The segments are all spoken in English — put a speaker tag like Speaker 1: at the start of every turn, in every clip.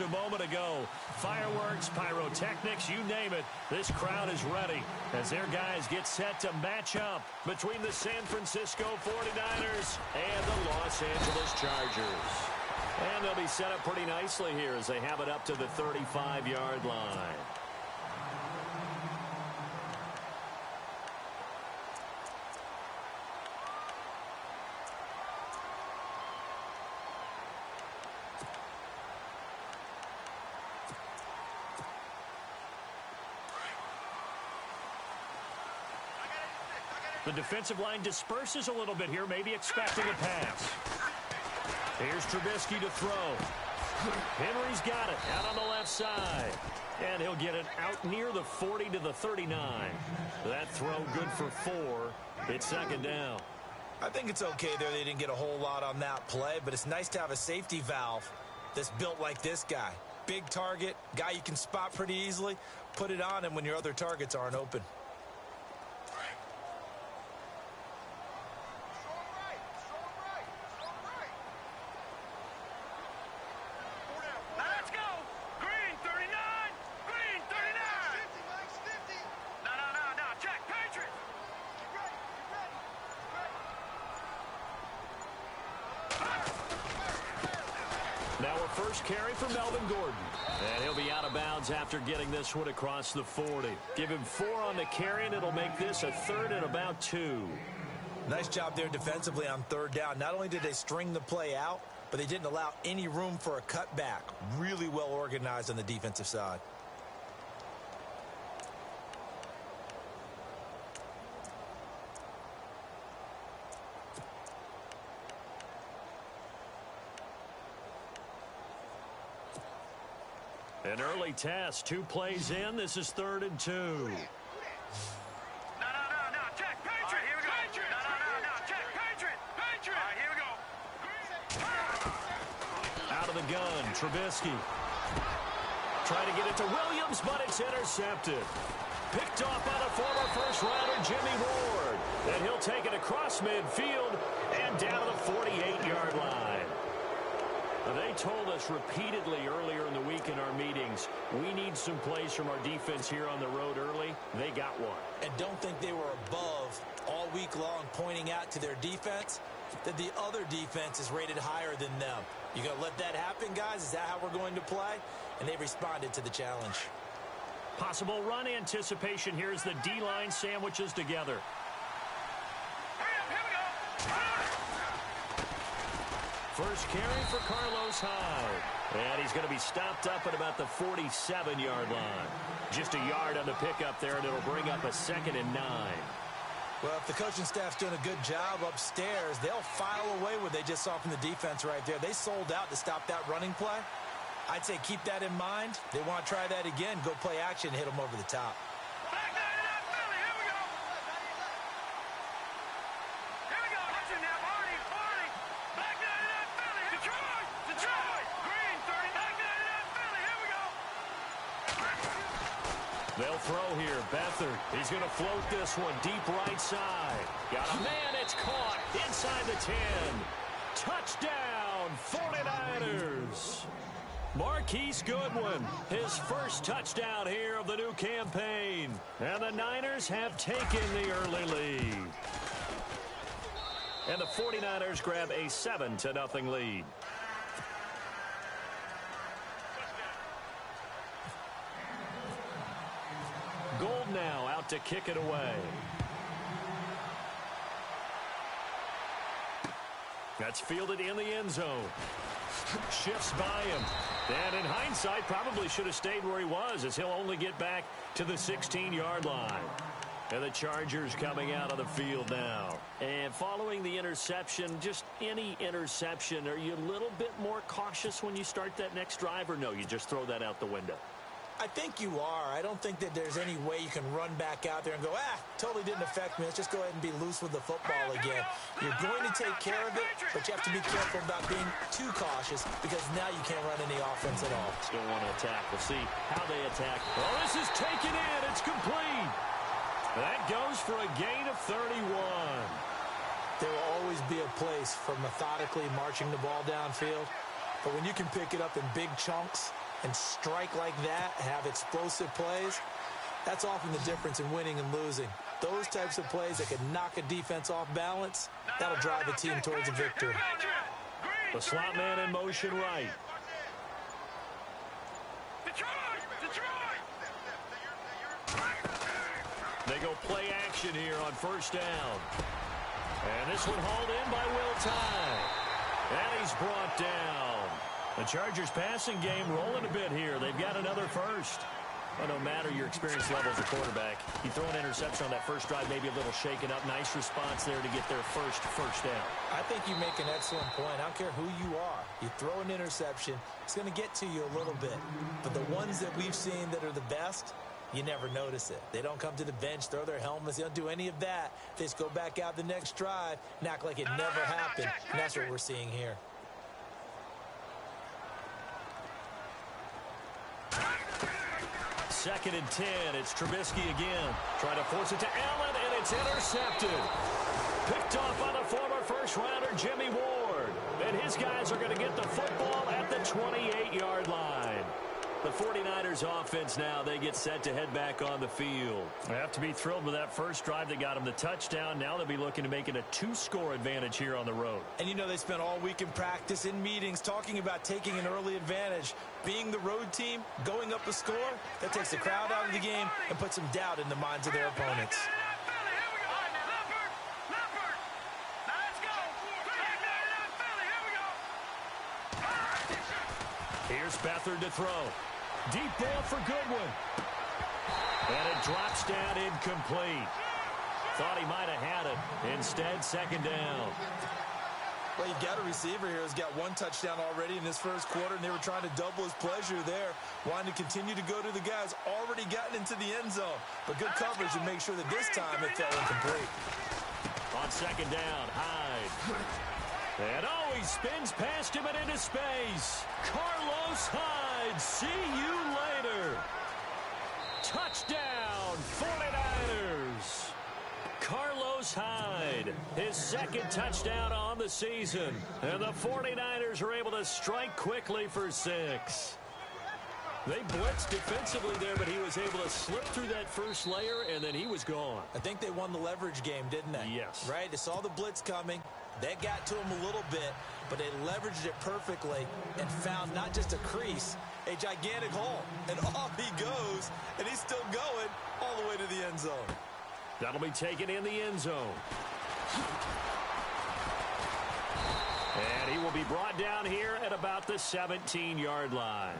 Speaker 1: moments a moment ago. Fireworks, pyrotechnics, you name it. This crowd is ready as their guys get set to match up between the San Francisco 49ers and the Los Angeles Chargers. And they'll be set up pretty nicely here as they have it up to the 35-yard line. The defensive line disperses a little bit here, maybe expecting a pass. Here's Trubisky to throw. Henry's got it out on the left side. And he'll get it out near the 40 to the 39. That throw good for 4. It's second down.
Speaker 2: I think it's okay there. They didn't get a whole lot on that play, but it's nice to have a safety valve that's built like this guy. Big target, guy you can spot pretty easily. Put it on him when your other targets aren't open.
Speaker 1: First carry for Melvin Gordon. And he'll be out of bounds after getting this one across the 40. Give him 4 on the carry, and it'll make this a third and about 2.
Speaker 2: Nice job there defensively on third down. Not only did they string the play out, but they didn't allow any room for a cutback. Really well organized on the defensive side.
Speaker 1: An early test, 2 plays in. This is 3rd and 2.
Speaker 3: No, check, Patriot. Here we go. Patriot. No, check, Patriot. Patriot. All right, here we go.
Speaker 1: Out of the gun, Trubisky. Trying to get it to Williams, but it's intercepted. Picked off by the former first-rounder Jimmy Ward. And he'll take it across midfield and down to the 48-yard line. They told us repeatedly earlier in the week in our meetings, we need some plays from our defense here on the road early. They got one.
Speaker 2: And don't think they were above all week long pointing out to their defense that the other defense is rated higher than them. You going to let that happen, guys? Is that how we're going to play? And they responded to the challenge.
Speaker 1: Possible run anticipation here as the D-line sandwiches together. First carry for Carlos Hyde. And he's going to be stopped up at about the 47-yard line. Just a yard on the pickup there, and it'll bring up a 2nd and 9.
Speaker 2: Well, if the coaching staff's doing a good job upstairs, they'll file away what they just saw from the defense right there. They sold out to stop that running play. I'd say keep that in mind. They want to try that again, go play action, hit them over the top.
Speaker 1: They'll throw here. Beathard. He's going to float this one deep right side. Got a man. It's caught inside the 10. Touchdown, 49ers. Marquise Goodwin, his first touchdown here of the new campaign. And the Niners have taken the early lead. And the 49ers grab a 7-0 lead. Gold now out to kick it away. That's fielded in the end zone. Shifts by him. And in hindsight, probably should have stayed where he was, as he'll only get back to the 16-yard line. And the Chargers coming out of the field now. And following the interception, just any interception, are you a little bit more cautious when you start that next drive, or no, you just throw that out the window?
Speaker 2: I think you are. I don't think that there's any way you can run back out there and go, totally didn't affect me. Let's just go ahead and be loose with the football again. You're going to take care of it, but you have to be careful about being too cautious because now you can't run any offense at all.
Speaker 1: Still want to attack. We'll see how they attack. Oh, this is taken in. It's complete. That goes for a gain of 31.
Speaker 2: There will always be a place for methodically marching the ball downfield, but when you can pick it up in big chunks and strike like that, have explosive plays, that's often the difference in winning and losing. Those types of plays that can knock a defense off balance, that'll drive a team towards a victory.
Speaker 1: The slot man in motion right. They go play action here on first down. And this one hauled in by Will Tye. And he's brought down. The Chargers passing game rolling a bit here. They've got another first. Well, no matter your experience level as a quarterback, you throw an interception on that first drive, maybe a little shaken up. Nice response there to get their first down.
Speaker 2: I think you make an excellent point. I don't care who you are. You throw an interception, it's going to get to you a little bit. But the ones that we've seen that are the best, you never notice it. They don't come to the bench, throw their helmets. They don't do any of that. They just go back out the next drive and act like it never happened. And that's what we're seeing here.
Speaker 1: Second and 10. It's Trubisky again. Trying to force it to Allen, and it's intercepted. Picked off by the former first-rounder Jimmy Ward. And his guys are going to get the football at the 28-yard line. The 49ers offense now, they get set to head back on the field. They have to be thrilled with that first drive that got them the touchdown. Now they'll be looking to make it a 2-score advantage here on the road.
Speaker 2: And you know they spent all week in practice, in meetings, talking about taking an early advantage. Being the road team, going up a score, that takes the crowd out of the game and puts some doubt in the minds of their opponents.
Speaker 1: Here's Beathard to throw. Deep ball for Goodwin. And it drops down incomplete. Thought he might have had it. Instead, second down.
Speaker 2: Well, you've got a receiver here who's got one touchdown already in this first quarter, and they were trying to double his pleasure there, wanting to continue to go to the guys already gotten into the end zone. But good coverage to make sure that this time it fell incomplete.
Speaker 1: On second down, Hyde. And he spins past him and into space. Carlos Hyde, see you later. Touchdown, 49ers. Carlos Hyde, his second touchdown on the season. And the 49ers are able to strike quickly for 6. They blitzed defensively there, but he was able to slip through that first layer, and then he was gone.
Speaker 2: I think they won the leverage game, didn't they?
Speaker 1: Yes.
Speaker 2: Right? They saw the blitz coming. That got to him a little bit, but they leveraged it perfectly and found not just a crease, a gigantic hole. And off he goes, and he's still going all the way to the end zone.
Speaker 1: That'll be taken in the end zone. And he will be brought down here at about the 17-yard line.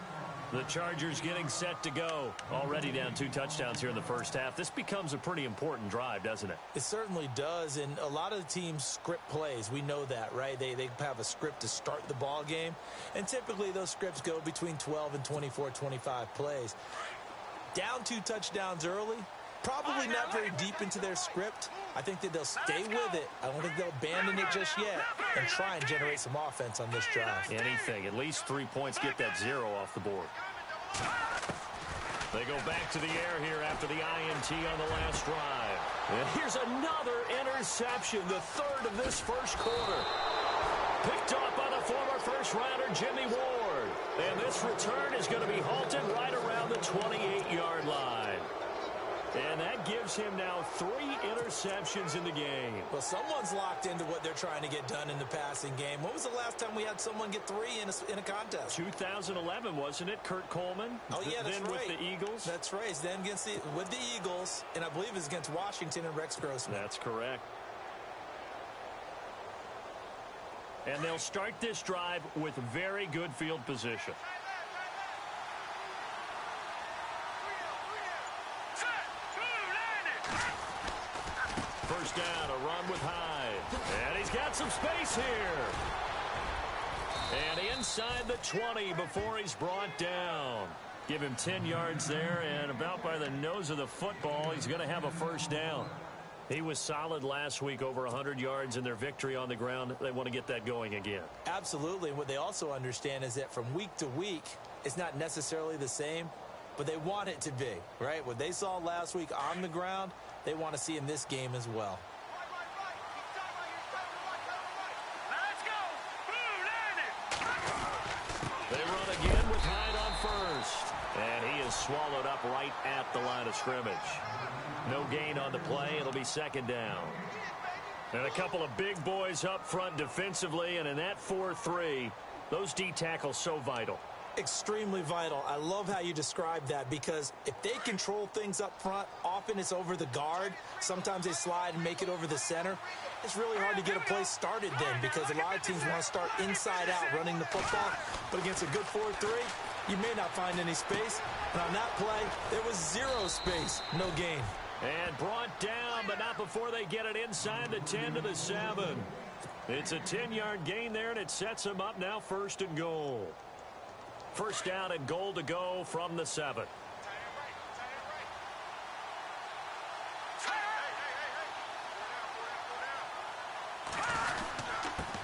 Speaker 1: The Chargers getting set to go. Already down 2 touchdowns here in the first half. This becomes a pretty important drive, doesn't it?
Speaker 2: It certainly does, and a lot of the teams script plays. We know that, right? They have a script to start the ball game, and typically those scripts go between 12 and 24, 25 plays. Down 2 touchdowns early, probably not very deep into their script. I think that they'll stay with it. I don't think they'll abandon it just yet and try and generate some offense on this drive.
Speaker 1: Anything. At least 3 points. Get that 0 off the board. They go back to the air here after the INT on the last drive. And here's another interception, the third of this first quarter. Picked off by the former first-rounder Jimmy Ward. And this return is going to be halted right around the 28-yard line. And that gives him now 3 interceptions in the game.
Speaker 2: Well, someone's locked into what they're trying to get done in the passing game. When was the last time we had someone get 3 in a contest?
Speaker 1: 2011, wasn't it? Kurt Coleman?
Speaker 2: Oh, yeah, that's
Speaker 1: then
Speaker 2: right.
Speaker 1: With the Eagles?
Speaker 2: That's right. Then with the Eagles, and I believe it's against Washington and Rex Grossman.
Speaker 1: That's correct. And they'll start this drive with very good field position. First down, a run with Hyde. And he's got some space here. And inside the 20 before he's brought down. Give him 10 yards there, and about by the nose of the football, he's going to have a first down. He was solid last week, over 100 yards in their victory on the ground. They want to get that going again.
Speaker 2: Absolutely. What they also understand is that from week to week, it's not necessarily the same, but they want it to be, right? What they saw last week on the ground, they want to see in this game as well.
Speaker 1: They run again with Hyde on swallowed up right at the line of scrimmage. No gain on the play. It'll be second down. And a couple of big boys up front defensively, and in that 4-3, those D tackles so vital.
Speaker 2: Extremely vital. I love how you describe that, because if they control things up front, often it's over the guard. Sometimes they slide and make it over the center. It's really hard to get a play started then, because a lot of teams want to start inside out running the football. But against a good 4-3, you may not find any space. And on that play, there was zero space. No gain.
Speaker 1: And brought down, but not before they get it inside the 10 to the 7. It's a 10-yard gain there, and it sets them up now 1st and goal. First down and goal to go from the 7.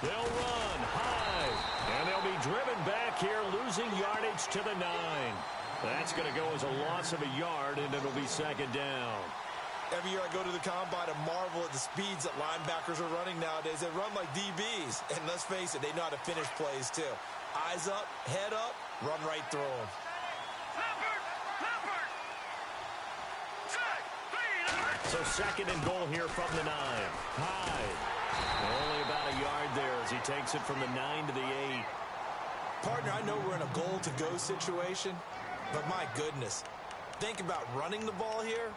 Speaker 1: They'll run high, and they'll be driven back here, losing yardage to the 9. That's going to go as a loss of a yard, and it'll be second down.
Speaker 2: Every year I go to the combine and marvel at the speeds that linebackers are running nowadays. They run like DBs, and let's face it, they know how to finish plays too. Eyes up, head up, run right through them.
Speaker 1: So second and goal here from the 9. Hyde. Only about a yard there as he takes it from the 9 to the 8.
Speaker 2: Partner, I know we're in a goal-to-go situation, but my goodness, think about running the ball here.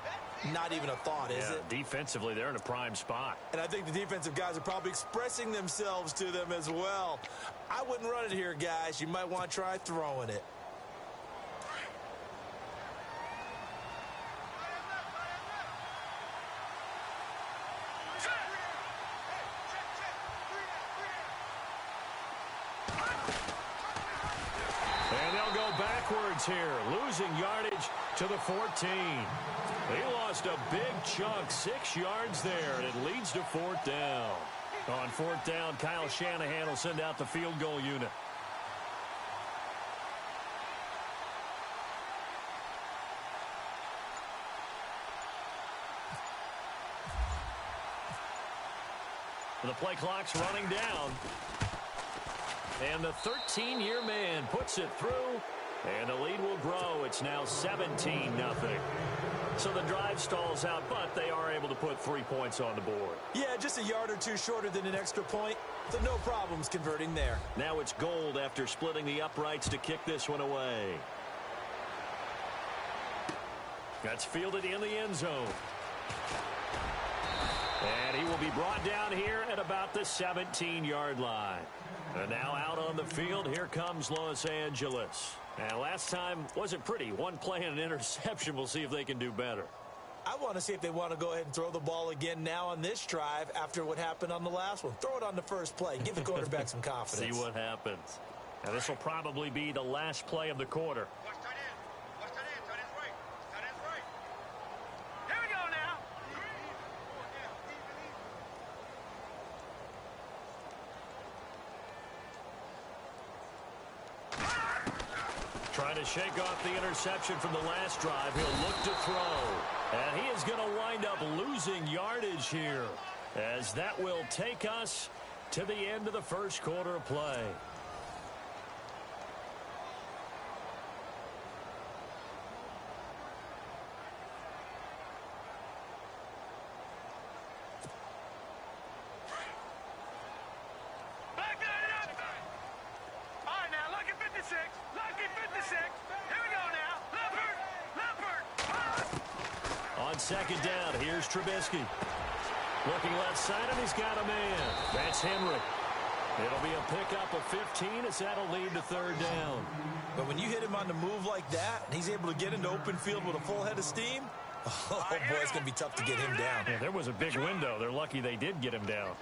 Speaker 2: Not even a thought, is it?
Speaker 1: Defensively, they're in a prime spot.
Speaker 2: And I think the defensive guys are probably expressing themselves to them as well. I wouldn't run it here, guys. You might want to try throwing it.
Speaker 1: And they'll go backwards here, losing yardage to the 14. They lost a big chunk, 6 yards there, and it leads to 4th down. On 4th down, Kyle Shanahan will send out the field goal unit. The play clock's running down. And the 13-year man puts it through, and the lead will grow. It's now 17-0. So the drive stalls out, but they are able to put 3 points on the board.
Speaker 2: Yeah, just a yard or two shorter than an extra point, so no problems converting there.
Speaker 1: Now it's Gold after splitting the uprights to kick this one away. That's fielded in the end zone. And he will be brought down here at about the 17-yard line. And now out on the field, here comes Los Angeles. And last time wasn't pretty. One play and an interception. We'll see if they can do better.
Speaker 2: I want to see if they want to go ahead and throw the ball again now on this drive after what happened on the last one. Throw it on the first play. Give the quarterback some confidence.
Speaker 1: See what happens. And this will probably be the last play of the quarter.
Speaker 3: Here we go now.
Speaker 1: Trying to shake off the interception from the last drive. He'll look to throw. And he is going to wind up losing yardage here, as that will take us to the end of the first quarter of play.
Speaker 3: Back that up. All right, now, lucky 56. Lucky 56. Here we go now. Leopard.
Speaker 1: On second down, here's Trubisky. Looking left side, and he's got a man. That's Henry. It'll be a pickup of 15 as that'll lead to third down.
Speaker 2: But when you hit him on the move like that, and he's able to get into open field with a full head of steam, oh, boy, it's going to be tough to get him down.
Speaker 1: Yeah, there was a big window. They're lucky they did get him down.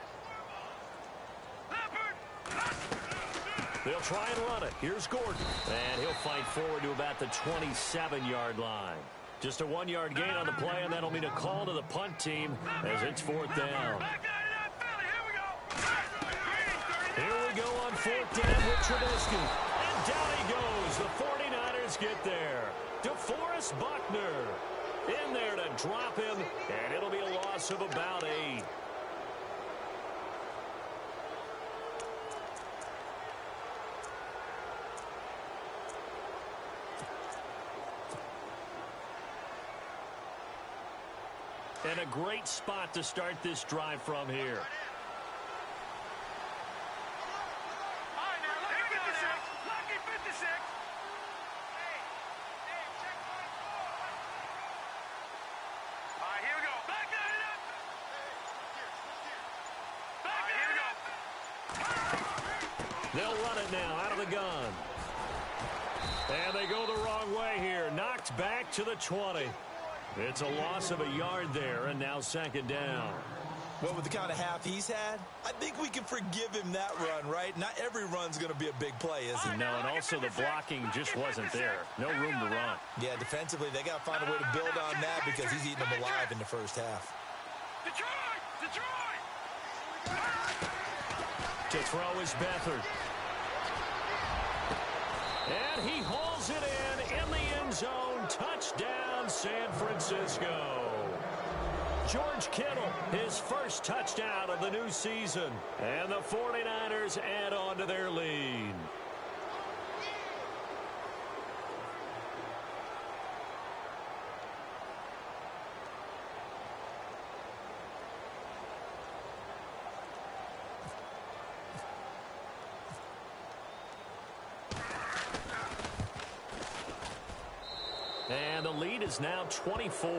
Speaker 1: They'll try and run it. Here's Gordon. And he'll fight forward to about the 27-yard line. Just a 1-yard gain on the play, and that'll mean a call to the punt team as it's fourth down. Here we go on fourth down with Trubisky. And down he goes. The 49ers get there. DeForest Buckner in there to drop him, and it'll be a loss of about 8. And a great spot to start this drive from here.
Speaker 3: All right, now, lucky 56. Lucky 56. All right, here we go. Back that it up. Back that it up.
Speaker 1: They'll run it now out of the gun. And they go the wrong way here. Knocked back to the 20. It's a loss of a yard there, and now second down.
Speaker 2: Well, with the kind of half he's had, I think we can forgive him that run, right? Not every run's going to be a big play, is it?
Speaker 1: No, and also the blocking just wasn't there. No room to run.
Speaker 2: Yeah, defensively, they got to find a way to build on that because he's eating them alive in the first half.
Speaker 3: Detroit! Detroit!
Speaker 1: To throw is Beathard. And he hauls it in the end zone. Touchdown, San Francisco. George Kittle, his first touchdown of the new season. And the 49ers add on to their lead. And the lead is now 24.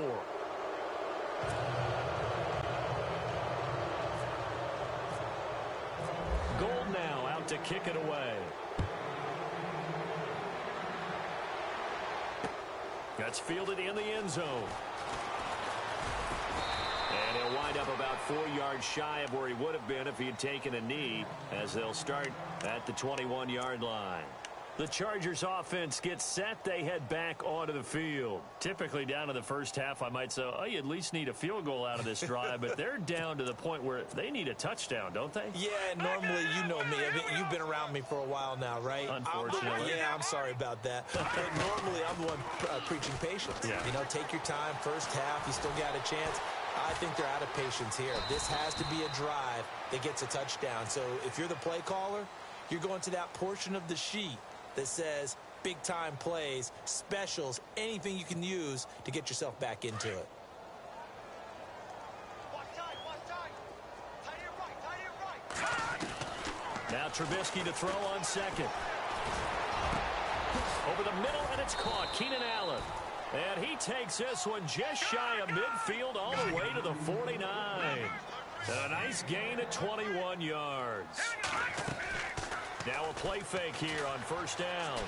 Speaker 1: Gold now out to kick it away. That's fielded in the end zone. And he'll wind up about 4 yards shy of where he would have been if he had taken a knee, as they'll start at the 21-yard line. The Chargers offense gets set. They head back onto the field. Typically down to the first half, I might say, oh, you at least need a field goal out of this drive. But they're down to the point where they need a touchdown, don't they?
Speaker 2: Yeah, normally, you know me. I mean, you've been around me for a while now, right?
Speaker 1: Unfortunately.
Speaker 2: I'm sorry about that. But normally, I'm the one preaching patience.
Speaker 1: Yeah.
Speaker 2: You know, take your time. First half, you still got a chance. I think they're out of patience here. This has to be a drive that gets a touchdown. So if you're the play caller, you're going to that portion of the sheet that says big-time plays, specials, anything you can use to get yourself back into it.
Speaker 1: Now Trubisky to throw on second. Over the middle, and it's caught. Keenan Allen. And he takes this one just shy of midfield all the way to the 49. A nice gain at 21 yards. Now a play fake here on first down.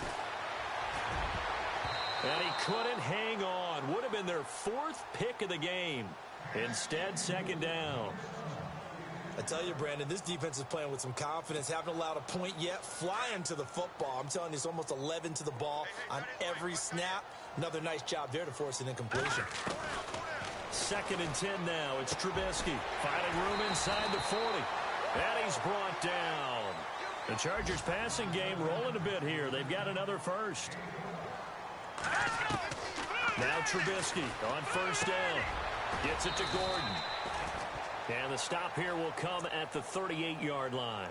Speaker 1: And he couldn't hang on. Would have been their 4th pick of the game. Instead, second down.
Speaker 2: I tell you, Brandon, this defense is playing with some confidence. Haven't allowed a point yet. Flying to the football. I'm telling you, it's almost 11 to the ball on every snap. Another nice job there to force an incompletion.
Speaker 1: 2nd and 10 now. It's Trubisky. Finding room inside the 40. And he's brought down. The Chargers passing game rolling a bit here. They've got another first. Now Trubisky on first down. Gets it to Gordon. And the stop here will come at the 38-yard line.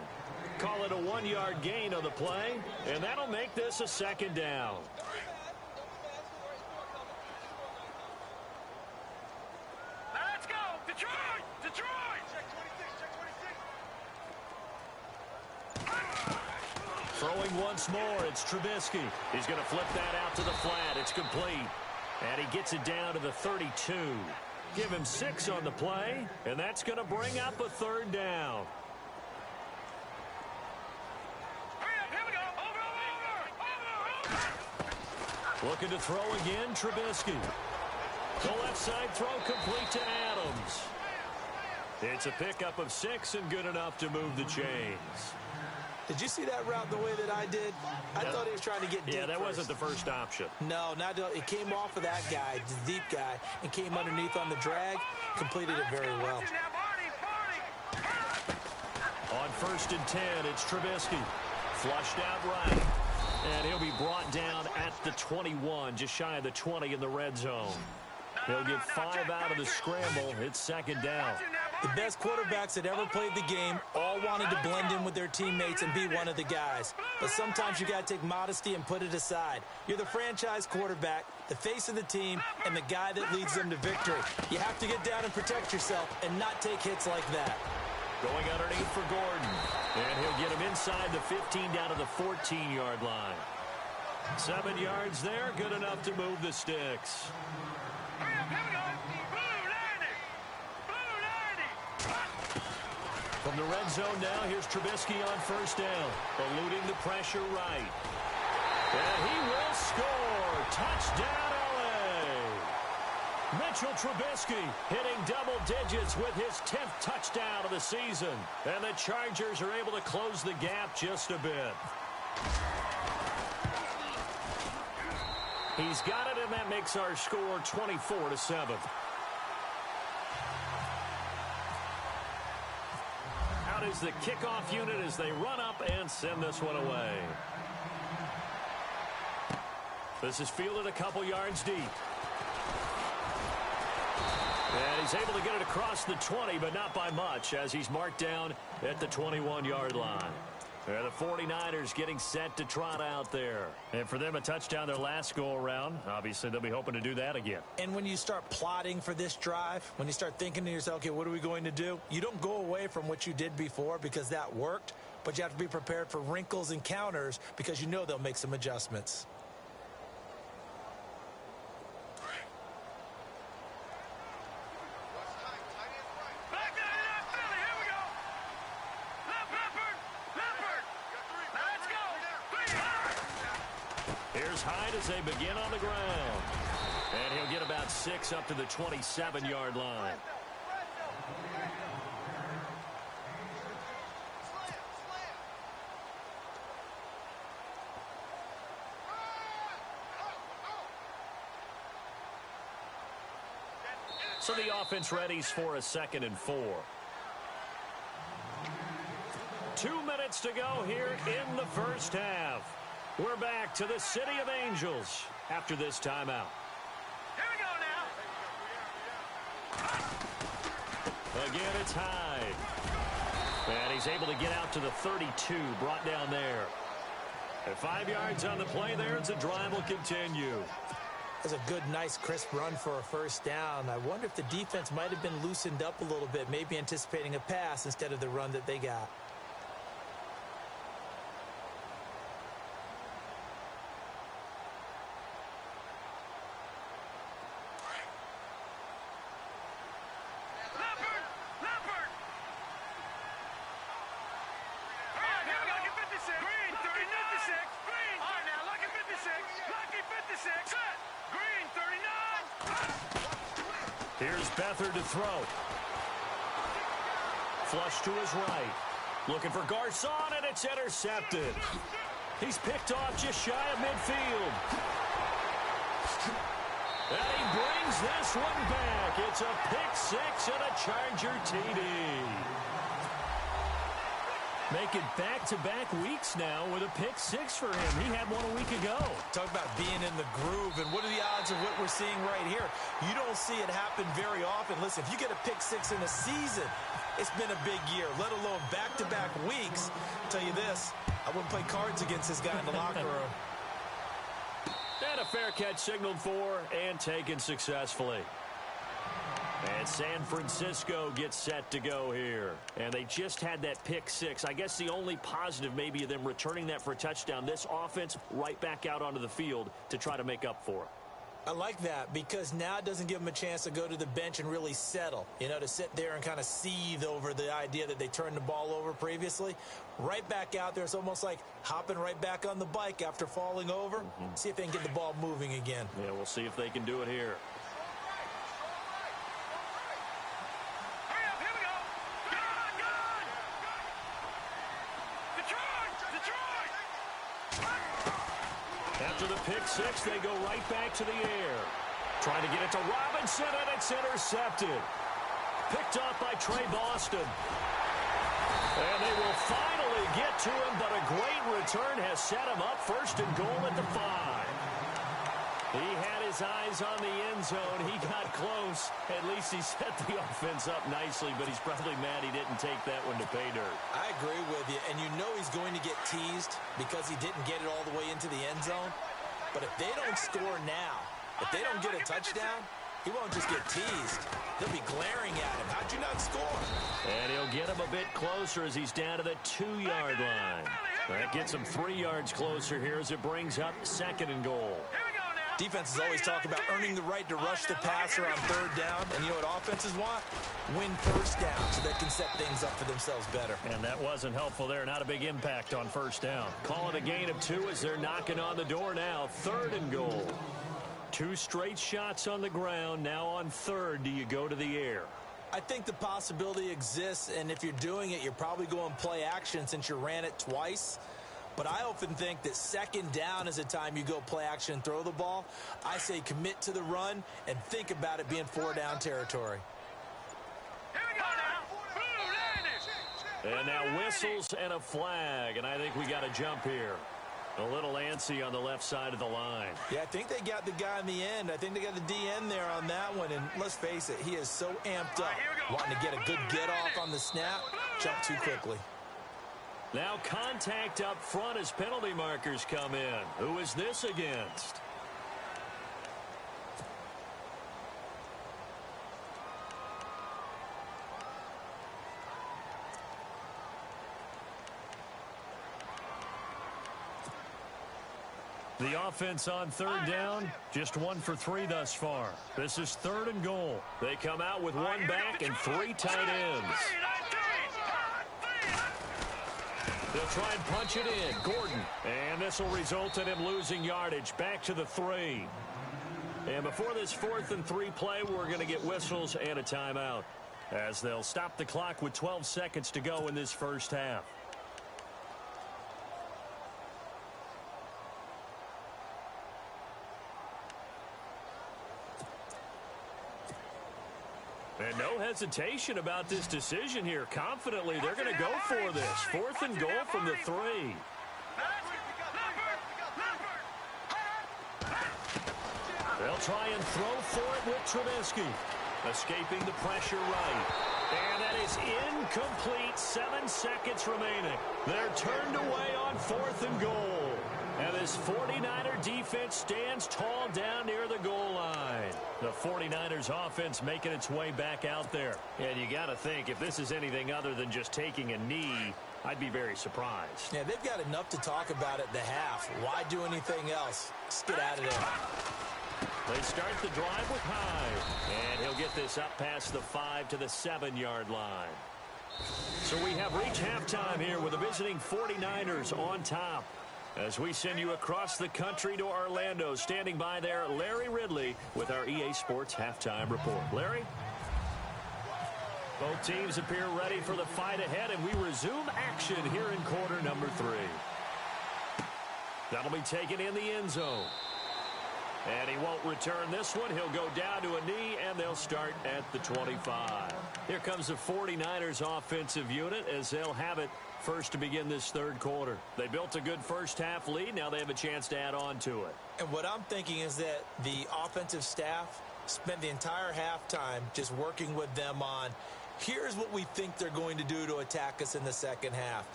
Speaker 1: Call it a 1-yard gain on the play, and that'll make this a second down.
Speaker 3: Let's go! Detroit! Detroit! Check 26, check 26.
Speaker 1: Throwing once more, it's Trubisky. He's going to flip that out to the flat. It's complete. And he gets it down to the 32. Give him 6 on the play, and that's going to bring up a third down.
Speaker 3: Here we go! Over!
Speaker 1: Looking to throw again, Trubisky. The left side throw complete to Adams. It's a pickup of 6 and good enough to move the chains.
Speaker 2: Did you see that route the way that I did? I thought he was trying to get deep.
Speaker 1: Yeah, that
Speaker 2: first.
Speaker 1: wasn't the first option.
Speaker 2: No, it came off of that guy, the deep guy, and came underneath on the drag. Completed it very well.
Speaker 1: On 1st and 10, it's Trubisky. Flushed out right. And he'll be brought down at the 21, just shy of the 20 in the red zone. He'll get 5 out of the scramble. It's second down.
Speaker 2: The best quarterbacks that ever played the game all wanted to blend in with their teammates and be one of the guys. But sometimes you got to take modesty and put it aside. You're the franchise quarterback, the face of the team, and the guy that leads them to victory. You have to get down and protect yourself and not take hits like that.
Speaker 1: Going underneath for Gordon. And he'll get him inside the 15 down to the 14-yard line. 7 yards there, good enough to move the sticks. From the red zone now, here's Trubisky on first down, eluding the pressure right. And he will score. Touchdown, L.A. Mitchell Trubisky hitting double digits with his 10th touchdown of the season. And the Chargers are able to close the gap just a bit. He's got it, and that makes our score 24-7. Out is the kickoff unit as they run up and send this one away. This is fielded a couple yards deep. And he's able to get it across the 20, but not by much, as he's marked down at the 21-yard line. And the 49ers getting set to trot out there. And for them, a touchdown their last go-around. Obviously, they'll be hoping to do that again.
Speaker 2: And when you start plotting for this drive, when you start thinking to yourself, okay, what are we going to do? You don't go away from what you did before because that worked, but you have to be prepared for wrinkles and counters because you know they'll make some adjustments.
Speaker 1: As they begin on the ground. And he'll get about 6 up to the 27-yard line. So the offense readies for a 2nd and 4. 2 minutes to go here in the first half. We're back to the City of Angels after this timeout.
Speaker 3: Here we go now.
Speaker 1: Again, it's Hyde. And he's able to get out to the 32, brought down there. At 5 yards on the play there, the drive will continue.
Speaker 2: That's a good, nice, crisp run for a first down. I wonder if the defense might have been loosened up a little bit, maybe anticipating a pass instead of the run that they got.
Speaker 1: Here's Beathard to throw. Flush to his right. Looking for Garcon, and it's intercepted. He's picked off just shy of midfield. And he brings this one back. It's a pick-6 and a Charger TD. Making back-to-back weeks now with a pick-6 for him. He had one a week ago.
Speaker 2: Talk about being in the groove, and what are the odds of what we're seeing right here? You don't see it happen very often. Listen, if you get a pick-6 in a season, it's been a big year, let alone back-to-back weeks. I'll tell you this, I wouldn't play cards against this guy in the locker room.
Speaker 1: And a fair catch signaled for and taken successfully. And San Francisco gets set to go here. And they just had that pick-6. I guess the only positive maybe of them returning that for a touchdown. This offense right back out onto the field to try to make up for it.
Speaker 2: I like that because now it doesn't give them a chance to go to the bench and really settle. You know, to sit there and kind of seethe over the idea that they turned the ball over previously. Right back out there. It's almost like hopping right back on the bike after falling over. See if they can get the ball moving again.
Speaker 1: Yeah, we'll see if they can do it here. After the pick-6, they go right back to the air. Trying to get it to Robinson, and it's intercepted. Picked off by Trey Boston. And they will finally get to him, but a great return has set him up 1st and goal at the 5. He had his his eyes on the end zone. He got close. At least he set the offense up nicely, but he's probably mad he didn't take that one to pay dirt.
Speaker 2: I agree with you, and you know he's going to get teased because he didn't get it all the way into the end zone. But if they don't score now, if they don't get a touchdown, he won't just get teased. They'll be glaring at him. How'd you not score?
Speaker 1: And he'll get him a bit closer as he's down to the 2-yard line. That gets him 3 yards closer here as it brings up 2nd and goal.
Speaker 2: Defenses always talk about earning the right to rush the passer on 3rd down. And you know what offenses want? Win 1st down so they can set things up for themselves better.
Speaker 1: And that wasn't helpful there. Not a big impact on 1st down. Call it a gain of 2 as they're knocking on the door now. 3rd and goal. 2 straight shots on the ground. Now on 3rd, do you go to the air?
Speaker 2: I think the possibility exists, and if you're doing it, you're probably going play action since you ran it twice. But I often think that 2nd down is a time you go play action and throw the ball. I say commit to the run and think about it being 4-down territory.
Speaker 3: Here we go now.
Speaker 1: And now whistles and a flag, and I think we got a jump here. A little antsy on the left side of the line.
Speaker 2: Yeah, I think they got the guy in the end. I think they got the DN there on that one. And let's face it, he is so amped up, wanting to get a good get-off on the snap, jump too quickly.
Speaker 1: Now contact up front as penalty markers come in. Who is this against? The offense on 3rd down, just 1 for 3 thus far. This is 3rd and goal. They come out with 1 back and 3 tight ends. They'll try and punch it in. Gordon. And this will result in him losing yardage. Back to the 3. And before this 4th and 3 play, we're going to get whistles and a timeout, as they'll stop the clock with 12 seconds to go in this 1st half. And no hesitation about this decision here. Confidently, they're going to go for this. 4th and goal from the 3. They'll try and throw for it with Trubisky. Escaping the pressure right. And that is incomplete. 7 seconds remaining. They're turned away on 4th and goal. And this 49er defense stands tall down near the goal line. The 49ers offense making its way back out there. And you got to think, if this is anything other than just taking a knee, I'd be very surprised.
Speaker 2: Yeah, they've got enough to talk about at the half. Why do anything else? Just get out of there.
Speaker 1: They start the drive with Hyde. And he'll get this up past the 5 to the 7-yard line. So we have reached halftime here with the visiting 49ers on top. As we send you across the country to Orlando, standing by there, Larry Ridley with our EA Sports Halftime Report. Larry? Both teams appear ready for the fight ahead, and we resume action here in quarter number 3. That'll be taken in the end zone. And he won't return this one. He'll go down to a knee, and they'll start at the 25. Here comes the 49ers offensive unit as they'll have it first to begin this 3rd quarter. They built a good 1st half lead. Now they have a chance to add on to it.
Speaker 2: And what I'm thinking is that the offensive staff spent the entire halftime just working with them on, here's what we think they're going to do to attack us in the 2nd half.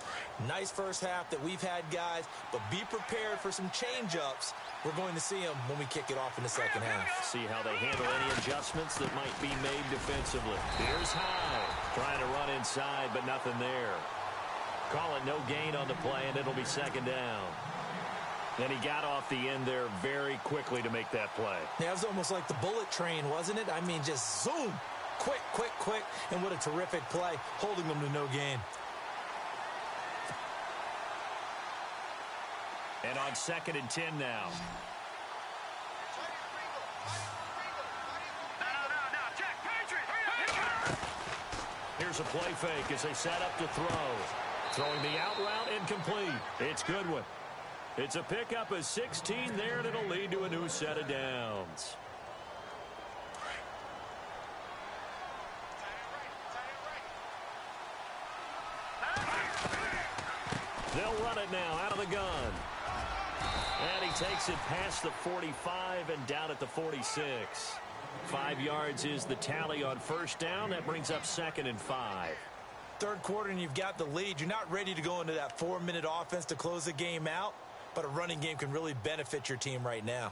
Speaker 2: Nice 1st half that we've had, guys, but be prepared for some change-ups. We're going to see them when we kick it off in the 2nd half.
Speaker 1: See how they handle any adjustments that might be made defensively. Here's Hyde trying to run inside, but nothing there. Call it no gain on the play, and it'll be 2nd down. And he got off the end there very quickly to make that play.
Speaker 2: Yeah, it was almost like the bullet train, wasn't it? I mean, just zoom. Quick, quick, quick. And what a terrific play, holding them to no gain.
Speaker 1: And on 2nd and 10 now. Here's a play fake as they set up to throw. Throwing the out route, incomplete. It's Goodwin. It's a pickup of 16 there, and it'll lead to a new set of downs. They'll run it now out of the gun. And he takes it past the 45 and down at the 46. 5 yards is the tally on first down. That brings up 2nd and 5.
Speaker 2: Third quarter and you've got the lead. You're not ready to go into that 4-minute offense to close the game out, but a running game can really benefit your team right now.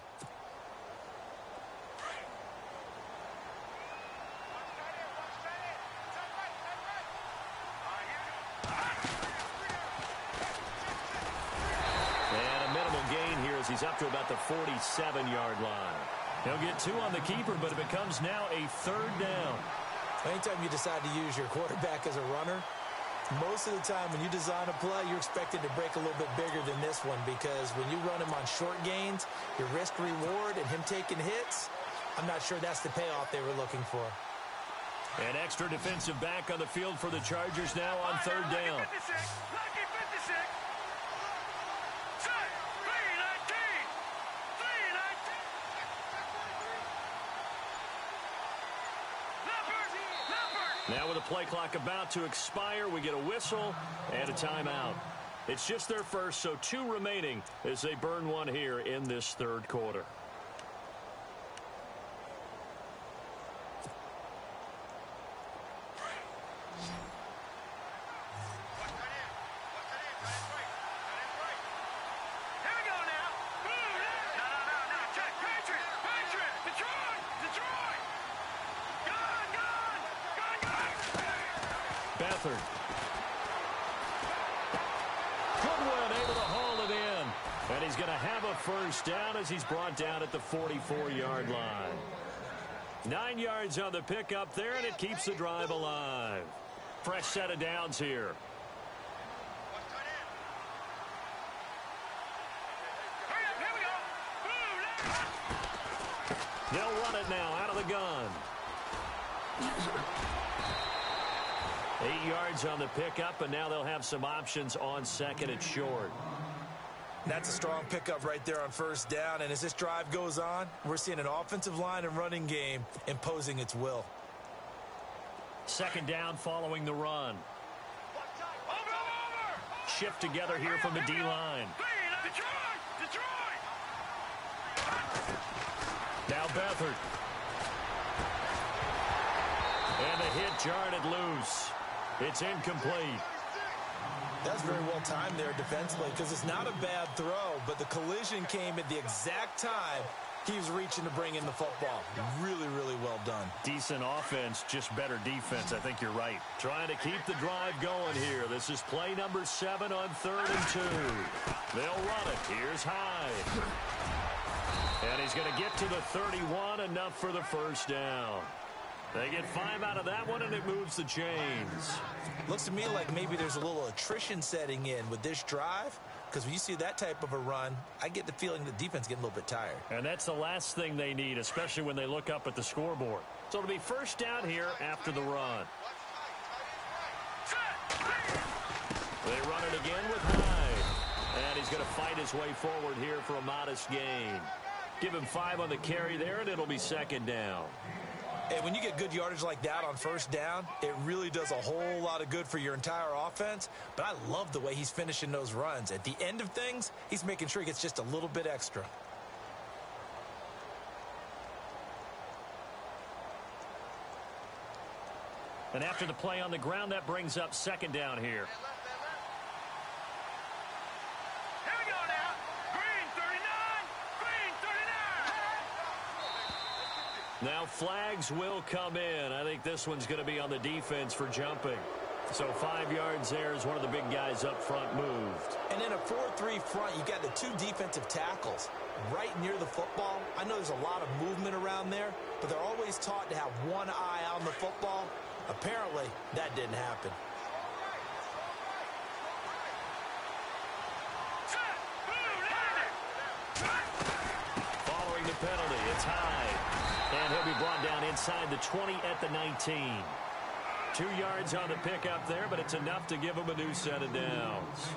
Speaker 1: He's up to about the 47-yard line. He'll get 2 on the keeper, but it becomes now a 3rd down.
Speaker 2: Anytime you decide to use your quarterback as a runner, most of the time when you design a play, you're expected to break a little bit bigger than this one, because when you run him on short gains, your risk-reward and him taking hits, I'm not sure that's the payoff they were looking for.
Speaker 1: An extra defensive back on the field for the Chargers now on 3rd down.
Speaker 3: Lucky 56.
Speaker 1: Now with the play clock about to expire, we get a whistle and a timeout. It's just their first, so 2 remaining as they burn one here in this 3rd quarter. Goodwin able to haul it in. And he's going to have a first down as he's brought down at the 44-yard line. 9 yards on the pickup there, and it keeps the drive alive. Fresh set of downs here. They'll run it now out of the gun. 8 yards on the pickup, and now they'll have some options on 2nd and short.
Speaker 2: That's a strong pickup right there on first down, and as this drive goes on, we're seeing an offensive line and running game imposing its will.
Speaker 1: 2nd down following the run. Shift together here from the D-line. Now Beathard. And the hit jarred it loose. It's incomplete.
Speaker 2: That's very well timed there defensively, because it's not a bad throw, but the collision came at the exact time he was reaching to bring in the football. Really, really well done.
Speaker 1: Decent offense, just better defense. I think you're right. Trying to keep the drive going here. This is play number 7 on 3rd and 2. They'll run it. Here's Hyde. And he's going to get to the 31, enough for the first down. They get 5 out of that one, and it moves the chains.
Speaker 2: Looks to me like maybe there's a little attrition setting in with this drive, because when you see that type of a run, I get the feeling the defense getting a little bit tired.
Speaker 1: And that's the last thing they need, especially when they look up at the scoreboard. So it'll be first down here after the run. They run it again with Hyde. And he's going to fight his way forward here for a modest gain. Give him 5 on the carry there, and it'll be 2nd down.
Speaker 2: And when you get good yardage like that on first down, it really does a whole lot of good for your entire offense. But I love the way he's finishing those runs. At the end of things, he's making sure he gets just a little bit extra.
Speaker 1: And after the play on the ground, that brings up 2nd down here. Now flags will come in. I think this one's going to be on the defense for jumping. So 5 yards there as one of the big guys up front moved.
Speaker 2: And in a 4-3 front, you got the 2 defensive tackles right near the football. I know there's a lot of movement around there, but they're always taught to have one eye on the football. Apparently, that didn't happen.
Speaker 1: Following the penalty, it's Hyde. And he'll be brought down inside the 20 at the 19. 2 yards on the pickup there, but it's enough to give him a new set of downs.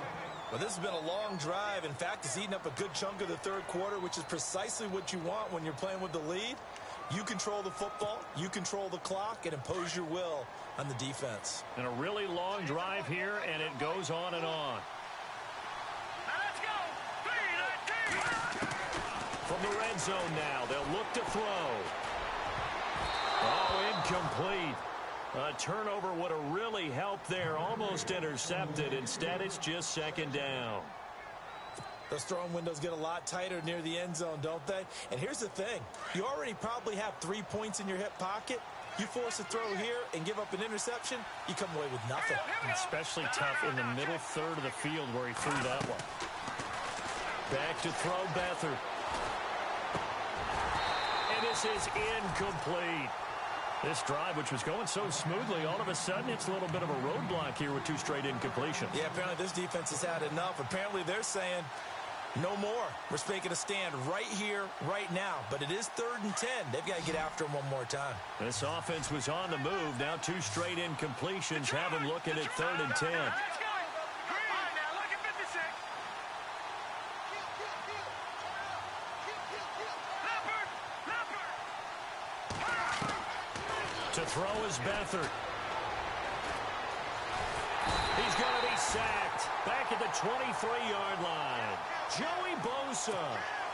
Speaker 2: Well, this has been a long drive. In fact, it's eaten up a good chunk of the third quarter, which is precisely what you want when you're playing with the lead. You control the football, you control the clock, and impose your will on the defense.
Speaker 1: And a really long drive here, and it goes on and on.
Speaker 3: Now let's go. 3-19.
Speaker 1: the red zone now. They'll look to throw. Oh, incomplete. A turnover would have really helped there. Almost intercepted. Instead, it's just second down.
Speaker 2: Those throwing windows get a lot tighter near the end zone, don't they? And here's the thing. You already probably have 3 points in your hip pocket. You force a throw here and give up an interception, you come away with nothing.
Speaker 4: Especially tough in the middle third of the field where he threw that one.
Speaker 1: Back to throw Beathard. And this is incomplete. This drive, which was going so smoothly, all of a sudden it's a little bit of a roadblock here with 2 straight incompletions.
Speaker 2: Yeah, apparently this defense has had enough. Apparently they're saying, no more. We're making a stand right here, right now. But it is 3rd and 10. They've got to get after him one more time.
Speaker 1: This offense was on the move. Now 2 straight incompletions have him looking at 3rd and 10. To throw is Beathard. He's going to be sacked. Back at the 23-yard line. Joey Bosa.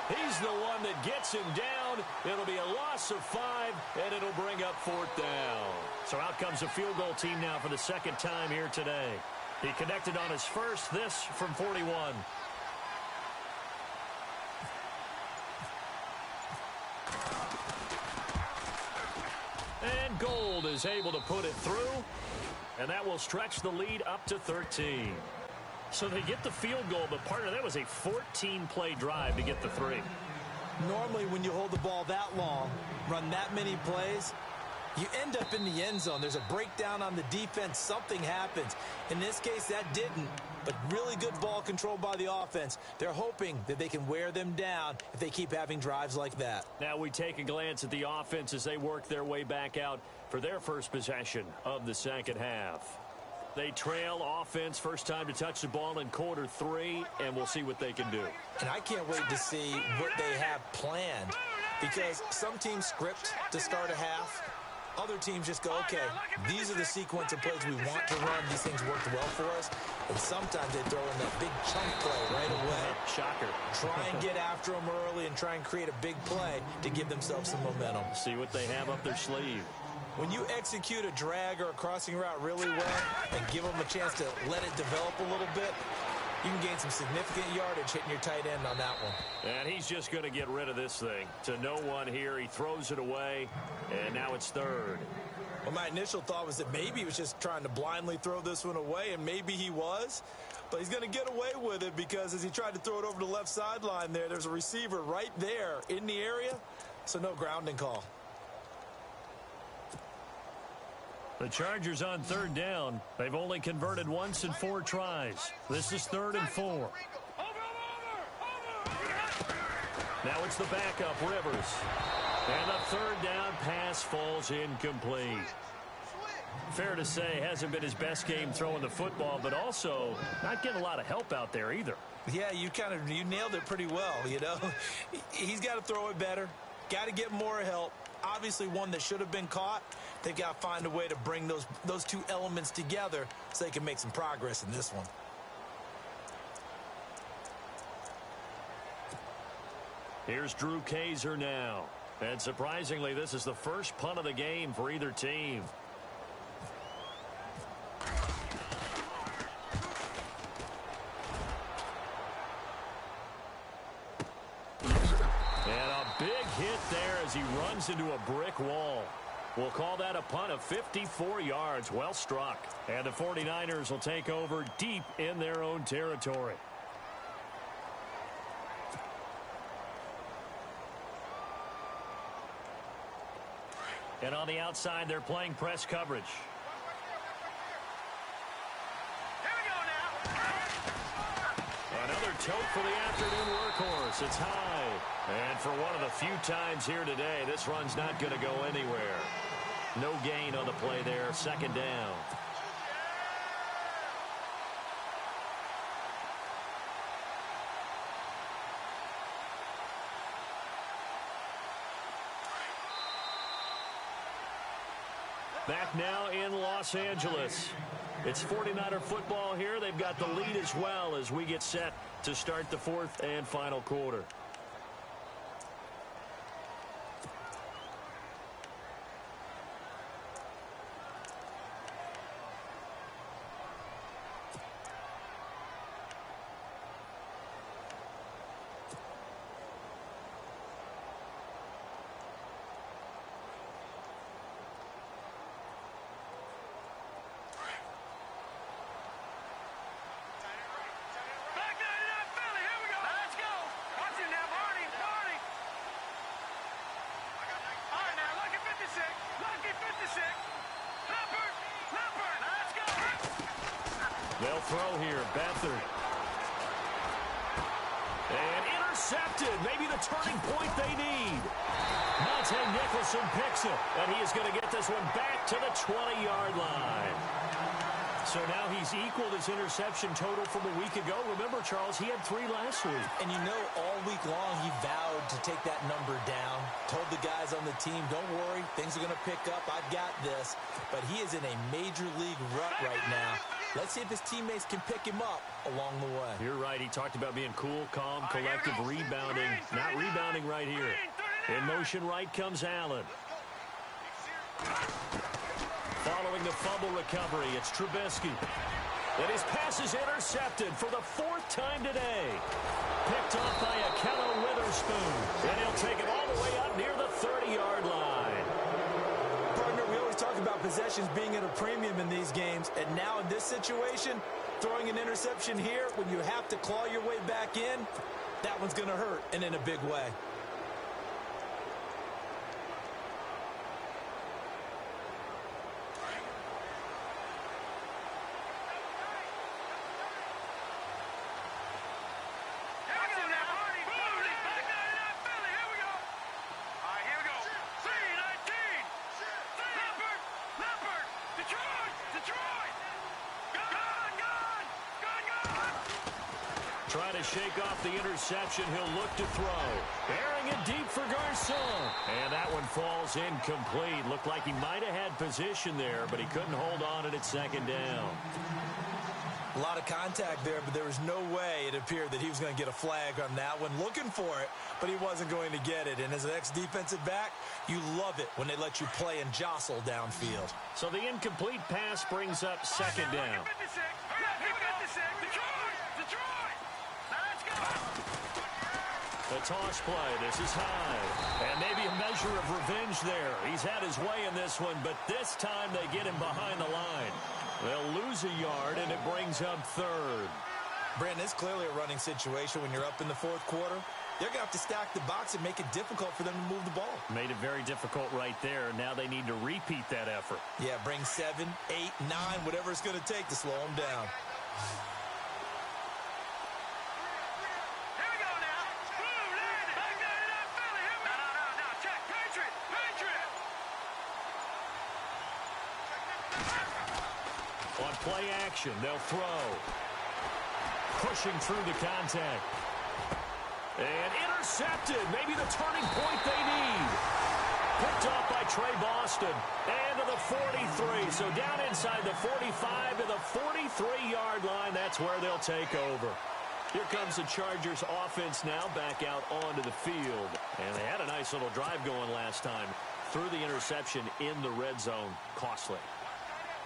Speaker 1: He's the one that gets him down. It'll be a loss of 5, and it'll bring up 4th down.
Speaker 4: So out comes a field goal team now for the 2nd time here today. He connected on his first, this from 41.
Speaker 1: And Gold is able to put it through, and that will stretch the lead up to 13.
Speaker 4: So they get the field goal, but part of that was a 14-play drive to get the 3.
Speaker 2: Normally when you hold the ball that long, run that many plays, you end up in the end zone. There's a breakdown on the defense. Something happens. In this case, that didn't, but really good ball control by the offense. They're hoping that they can wear them down if they keep having drives like that.
Speaker 1: Now we take a glance at the offense as they work their way back out for their first possession of the second half. They trail offense, first time to touch the ball in quarter 3, and we'll see what they can do.
Speaker 2: And I can't wait to see what they have planned, because some teams script to start a half. Other teams just go, okay, these are the sequence of plays we want to run. These things worked well for us. And sometimes they throw in that big chunk play right away.
Speaker 4: Shocker.
Speaker 2: Try and get after them early and try and create a big play to give themselves some momentum.
Speaker 1: See what they have up their sleeve.
Speaker 2: When you execute a drag or a crossing route really well and give them a chance to let it develop a little bit, you can gain some significant yardage hitting your tight end on that one.
Speaker 1: And he's just going to get rid of this thing. To no one here. He throws it away, and now it's 3rd.
Speaker 2: Well, my initial thought was that maybe he was just trying to blindly throw this one away, and maybe he was. But he's going to get away with it because as he tried to throw it over the left sideline there's a receiver right there in the area, so no grounding call.
Speaker 1: The Chargers on 3rd down. They've only converted once in 4 tries. This is 3rd and 4. Now it's the backup, Rivers. And the 3rd down pass falls incomplete. Fair to say, hasn't been his best game throwing the football, but also not getting a lot of help out there either.
Speaker 2: Yeah, you nailed it pretty well, you know. He's got to throw it better. Got to get more help. Obviously one that should have been caught. They've got to find a way to bring those 2 elements together so they can make some progress in this one.
Speaker 1: Here's Drew Kaiser now. And surprisingly, this is the first punt of the game for either team. And a big hit there as he runs into a brick wall. We'll call that a punt of 54 yards. Well struck. And the 49ers will take over deep in their own territory. And on the outside, they're playing press coverage.
Speaker 3: Here we go now.
Speaker 1: Another tote for the afternoon workhorse. It's high. And for one of the few times here today, this run's not going to go anywhere. No gain on the play there. 2nd down. Back now in Los Angeles. It's 49er football here. They've got the lead as well as we get set to start the 4th and final quarter.
Speaker 4: They'll throw here. Beathard. And intercepted. Maybe the turning point they need. Monte Nicholson picks it. And he is going to get this one back to the 20-yard line. So now he's equaled his interception total from a week ago. Remember, Charles, he had 3 last week.
Speaker 2: And you know, all week long he vowed to take that number down. Told the guys on the team, don't worry, things are going to pick up. I've got this. But he is in a major league rut right now. Let's see if his teammates can pick him up along the way.
Speaker 4: You're right. He talked about being cool, calm, collective, rebounding. Not rebounding right here. In motion right comes Allen. Following the fumble recovery, it's Trubisky. And his pass is intercepted for the 4th time today. Picked off by Akello Witherspoon. And he'll take it all the way up near the 30-yard line.
Speaker 2: Partner, we always talk about possessions being at a premium in these games. And now in this situation, throwing an interception here when you have to claw your way back in, that one's going to hurt, and in a big way.
Speaker 4: Trying to shake off the interception. He'll look to throw. Airing it deep for Garcon. And that one falls incomplete. Looked like he might have had position there, but he couldn't hold on at 2nd down.
Speaker 2: A lot of contact there, but there was no way it appeared that he was going to get a flag on that one. Looking for it, but he wasn't going to get it. And as an ex-defensive back, you love it when they let you play and jostle downfield.
Speaker 4: So the incomplete pass brings up 2nd down. The toss play. This is high. And maybe a measure of revenge there. He's had his way in this one, but this time they get him behind the line. They'll lose a yard, and it brings up 3rd.
Speaker 2: Brandon, it's clearly a running situation when you're up in the 4th quarter. They're going to have to stack the box and make it difficult for them to move the ball.
Speaker 4: Made it very difficult right there. Now they need to repeat that effort.
Speaker 2: Yeah, bring 7, 8, 9, whatever it's going to take to slow them down.
Speaker 4: On play action, they'll throw. Pushing through the contact. And intercepted. Maybe the turning point they need. Picked off by Trey Boston. And to the 43. So down inside the 45 to the 43-yard line. That's where they'll take over. Here comes the Chargers offense now back out onto the field. And they had a nice little drive going last time. Threw the interception in the red zone. Costly.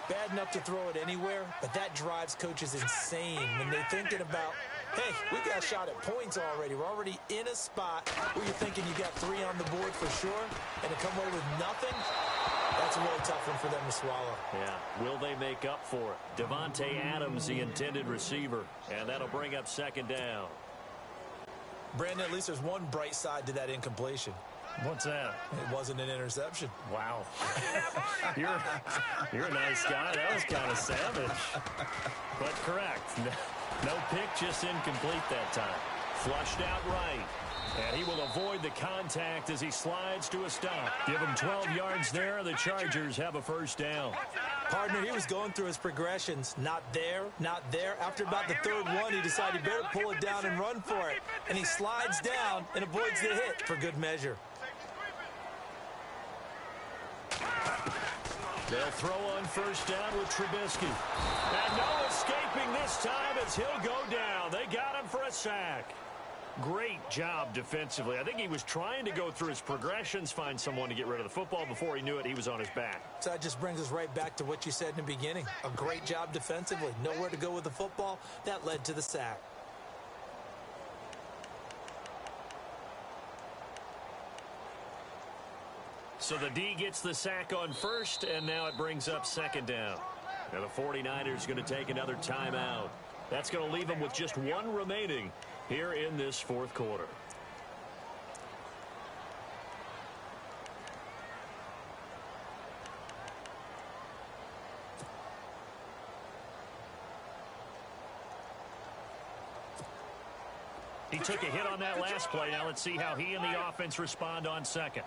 Speaker 2: Bad enough to throw it anywhere, but that drives coaches insane when they're thinking about, hey, we got a shot at points already. We're already in a spot where you're thinking you got 3 on the board for sure, and to come away with nothing, that's a really tough one for them to swallow.
Speaker 4: Yeah, will they make up for it? Devontae Adams, the intended receiver, and that'll bring up 2nd down.
Speaker 2: Brandon, at least there's one bright side to that incompletion.
Speaker 4: What's that?
Speaker 2: It wasn't an interception.
Speaker 4: Wow. You're a nice guy. That was kind of savage. But correct. No pick, just incomplete that time. Flushed out right. And he will avoid the contact as he slides to a stop. Give him 12 yards there. The Chargers have a 1st down.
Speaker 2: Partner, he was going through his progressions. Not there, not there. After about the 3rd one, he decided he better pull it down and run for it. And he slides down and avoids the hit for good measure.
Speaker 4: They'll throw on 1st down with Trubisky. And no escaping this time as he'll go down. They got him for a sack. Great job defensively. I think he was trying to go through his progressions, find someone to get rid of the football. Before he knew it, he was on his back.
Speaker 2: So that just brings us right back to what you said in the beginning. A great job defensively. Nowhere to go with the football. That led to the sack.
Speaker 4: So the D gets the sack on 1st, and now it brings up 2nd down. Now the 49ers going to take another timeout. That's going to leave them with just 1 remaining here in this 4th quarter. He took a hit on that last play. Now let's see how he and the offense respond on second.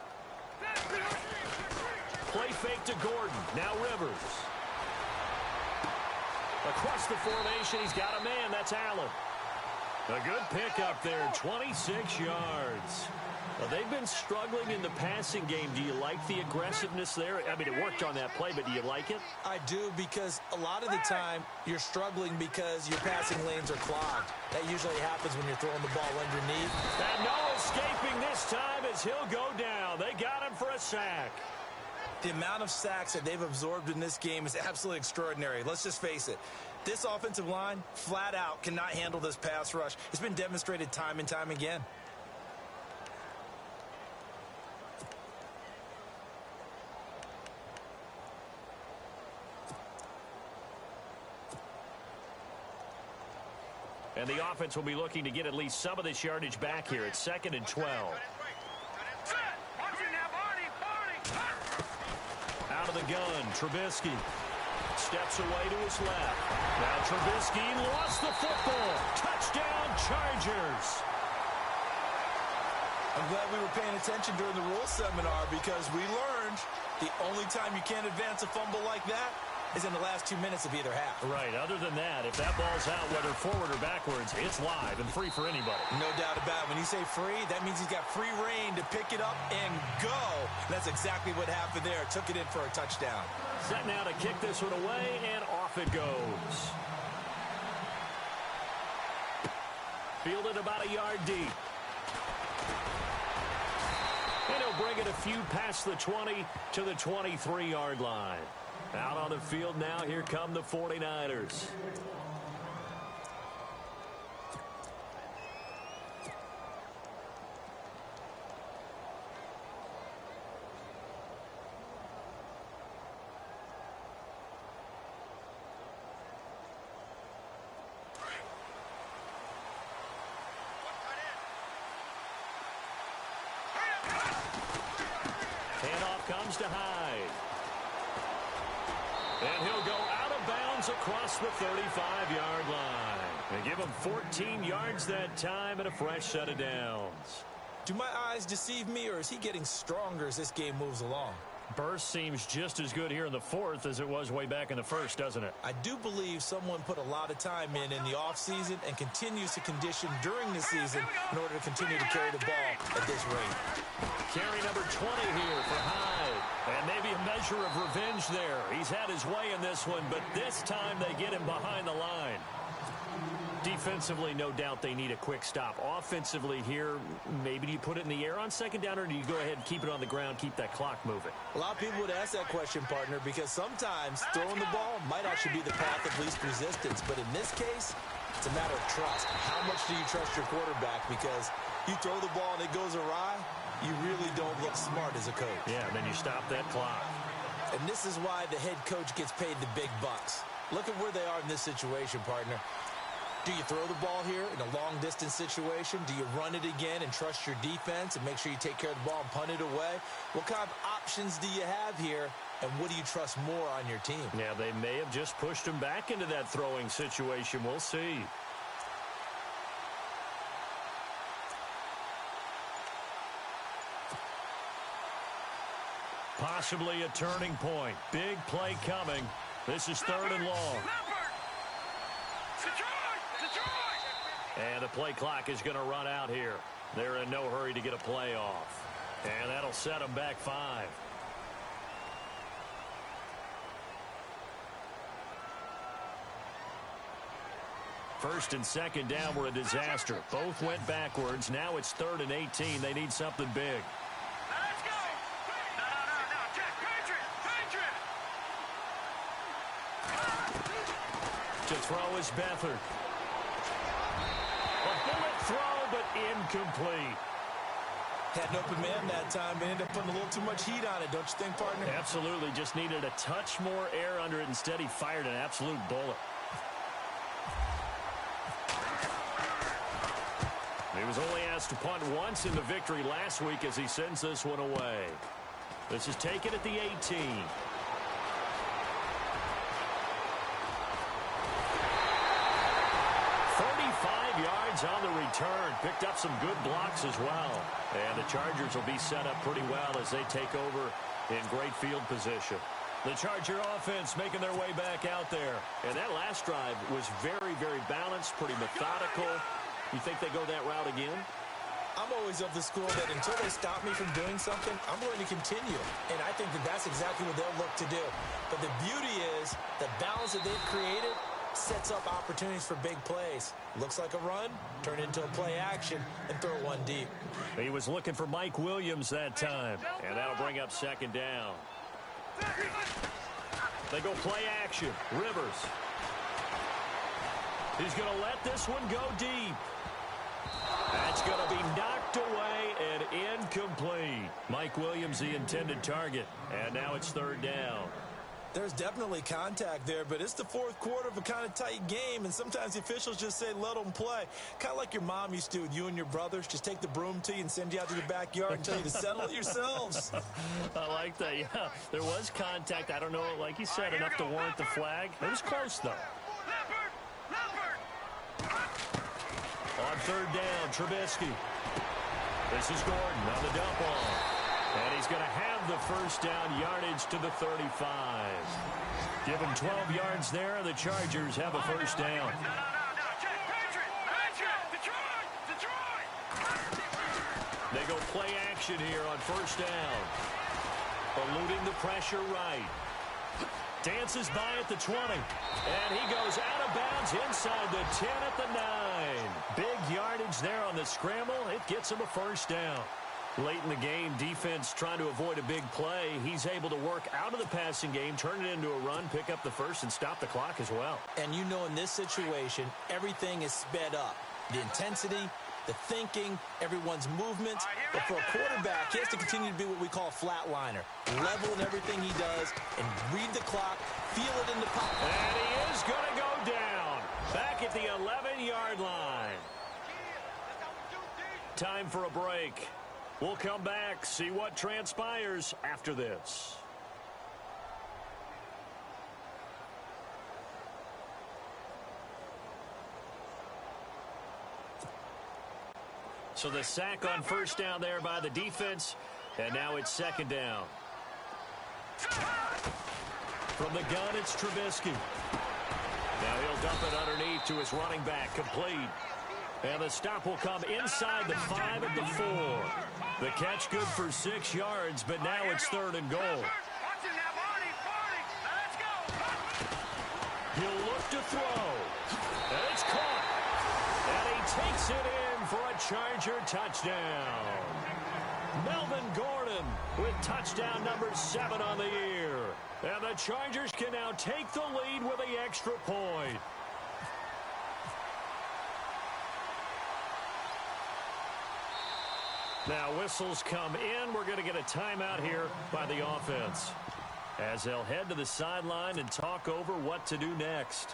Speaker 4: Play fake to Gordon. Now Rivers. Across the formation, he's got a man. That's Allen. A good pickup there, 26 yards. Well, they've been struggling in the passing game. Do you like the aggressiveness there? I mean, it worked on that play, but do you like it?
Speaker 2: I do, because a lot of the time you're struggling because your passing lanes are clogged. That usually happens when you're throwing the ball underneath.
Speaker 4: And no escaping this time as he'll go down. They got him for a sack.
Speaker 2: The amount of sacks that they've absorbed in this game is absolutely extraordinary. Let's just face it. This offensive line, flat out, cannot handle this pass rush. It's been demonstrated time and time again.
Speaker 4: And the offense will be looking to get at least some of this yardage back here. It's 2nd and 12. Out of the gun, Trubisky steps away to his left. Now Trubisky lost the football. Touchdown, Chargers.
Speaker 2: I'm glad we were paying attention during the rules seminar, because we learned the only time you can't advance a fumble like that is in the last 2 minutes of either half.
Speaker 4: Right. Other than that, if that ball's out, whether forward or backwards, it's live and free for anybody.
Speaker 2: No doubt about it. When you say free, that means he's got free reign to pick it up and go. That's exactly what happened there. Took it in for a touchdown.
Speaker 4: Set now to kick this one away, and off it goes. Fielded about a yard deep. And he'll bring it a few past the 20 to the 23-yard line. Out on the field now, here come the 49ers. Handoff comes to Hyde. And he'll go out of bounds across the 35-yard line. They give him 14 yards that time and a fresh set of downs.
Speaker 2: Do my eyes deceive me, or is he getting stronger as this game moves along?
Speaker 4: Burst seems just as good here in the fourth as it was way back in the first, doesn't it?
Speaker 2: I do believe someone put a lot of time in the offseason and continues to condition during the season in order to continue to carry the ball at this rate.
Speaker 4: Carry number 20 here for Hyde. And maybe a measure of revenge there. He's had his way in this one, but this time they get him behind the line. Defensively, no doubt they need a quick stop. Offensively here, maybe do you put it in the air on second down, or do you go ahead and keep it on the ground, keep that clock moving?
Speaker 2: A lot of people would ask that question, partner, because sometimes throwing the ball might actually be the path of least resistance. But in this case, it's a matter of trust. How much do you trust your quarterback? Because you throw the ball and it goes awry, you really don't look smart as a coach.
Speaker 4: Yeah, then you stop that clock.
Speaker 2: And this is why the head coach gets paid the big bucks. Look at where they are in this situation, partner. Do you throw the ball here in a long-distance situation? Do you run it again and trust your defense and make sure you take care of the ball and punt it away? What kind of options do you have here, and what do you trust more on your team?
Speaker 4: Yeah, they may have just pushed him back into that throwing situation. We'll see. Possibly a turning point. Big play coming. This is 3rd and long. And the play clock is going to run out here. They're in no hurry to get a play off. And that'll set them back 5. First and second down were a disaster. Both went backwards. Now it's 3rd and 18. They need something big.
Speaker 3: Let's go! No, check. Patriot!
Speaker 4: To throw is Beathard. A bullet throw, but incomplete.
Speaker 2: Had an open man that time, but ended up putting a little too much heat on it, don't you think, partner?
Speaker 4: Absolutely. Just needed a touch more air under it. Instead, he fired an absolute bullet. He was only asked to punt once in the victory last week as he sends this one away. This is taken at the 18. 35 yards
Speaker 1: yards on the return. Picked up some good blocks as well. And the Chargers will be set up pretty well as they take over in great field position. The Charger offense making their way back out there. And that last drive was very, very balanced, pretty methodical. You think they go that route again?
Speaker 2: I'm always of the school that until they stop me from doing something, I'm going to continue. And I think that that's exactly what they'll look to do. But the beauty is the balance that they've created sets up opportunities for big plays. Looks like a run, turn into a play action, and throw one deep.
Speaker 1: He was looking for Mike Williams that time. And that'll bring up second down. They go play action. Rivers. He's going to let this one go deep. That's going to be knocked away and incomplete. Mike Williams, the intended target. And now it's third down.
Speaker 2: There's definitely contact there, but it's the fourth quarter of a kind of tight game, and sometimes the officials just say, let them play. Kind of like your mom used to with you and your brothers. Just take the broom to you and send you out to the backyard and tell you to settle it yourselves.
Speaker 1: I like that, yeah. There was contact. I don't know, like you said, enough to warrant the flag. It was close, though. On third down, Trubisky. This is Gordon on the dump off. And he's going to have the first down yardage to the 35. Give him 12 yards there. The Chargers have a first down. They go play action here on first down. Eluding the pressure right. Dances by at the 20. And he goes out of bounds inside the 10 at the 9. Big yardage there on the scramble. It gets him a first down. Late in the game, defense trying to avoid a big play. He's able to work out of the passing game, turn it into a run, pick up the first, and stop the clock as well.
Speaker 2: And you know in this situation, everything is sped up. The intensity, the thinking, everyone's movements. But for a quarterback, he has to continue to be what we call a flatliner. Level in everything he does and read the clock, feel it in the pocket.
Speaker 1: And he is going to go down. Back at the 11-yard line. Time for a break. We'll come back, see what transpires after this. So the sack on first down there by the defense, and now it's second down. From the gun, it's Trubisky. Now he'll dump it underneath to his running back, complete. And the stop will come inside the 5 at the 4. The catch good for 6 yards, but now it's third and goal. He'll look to throw. And it's caught. And he takes it in for a Charger touchdown. Melvin Gordon with touchdown number 7 on the year. And the Chargers can now take the lead with the extra point. Now whistles come in. We're going to get a timeout here by the offense as they'll head to the sideline and talk over what to do next.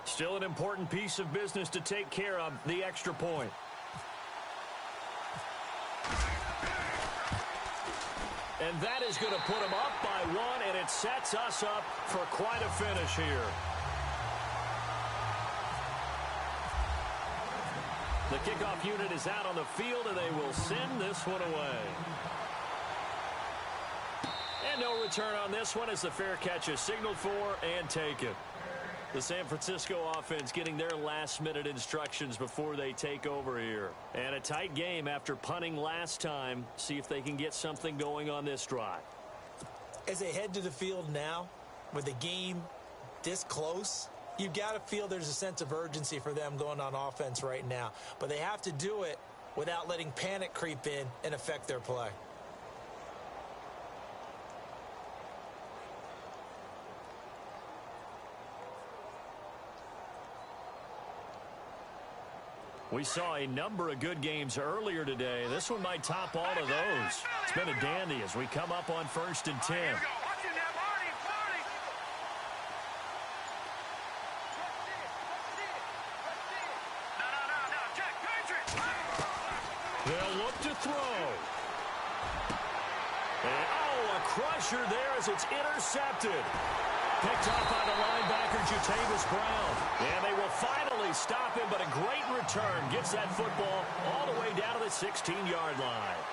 Speaker 1: Still an important piece of business to take care of, the extra point. And that is going to put them up by 1, and it sets us up for quite a finish here. The kickoff unit is out on the field, and they will send this one away. And no return on this one as the fair catch is signaled for and taken. The San Francisco offense getting their last-minute instructions before they take over here. And a tight game after punting last time. See if they can get something going on this drive.
Speaker 2: As they head to the field now, with the game this close, you've got to feel there's a sense of urgency for them going on offense right now. But they have to do it without letting panic creep in and affect their play.
Speaker 1: We saw a number of good games earlier today. This one might top all of those. It's been a dandy as we come up on 1st and 10. They'll look to throw. And, a crusher there as it's intercepted. Picked off by the linebacker, Jatavis Brown. And they will finally stop him, but a great return. Gets that football all the way down to the 16-yard line.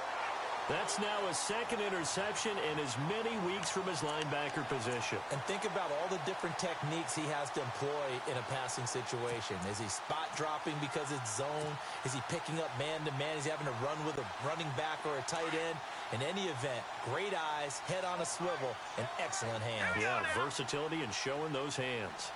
Speaker 1: That's now his second interception in as many weeks from his linebacker position.
Speaker 2: And think about all the different techniques he has to employ in a passing situation. Is he spot dropping because it's zone? Is he picking up man-to-man? Is he having to run with a running back or a tight end? In any event, great eyes, head on a swivel, and excellent hands.
Speaker 1: Yeah, versatility and showing those hands.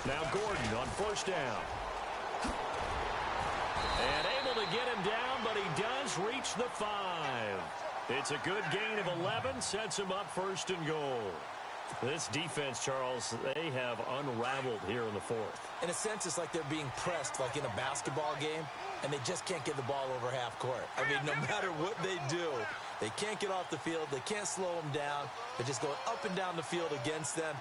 Speaker 1: Now Gordon on first down. And able to get him down, but he does reach the 5. It's a good gain of 11, sets him up first and goal. This defense, Charles, they have unraveled here in the fourth.
Speaker 2: In a sense, it's like they're being pressed like in a basketball game, and they just can't get the ball over half court. I mean, no matter what they do, they can't get off the field. They can't slow them down. They're just going up and down the field against them.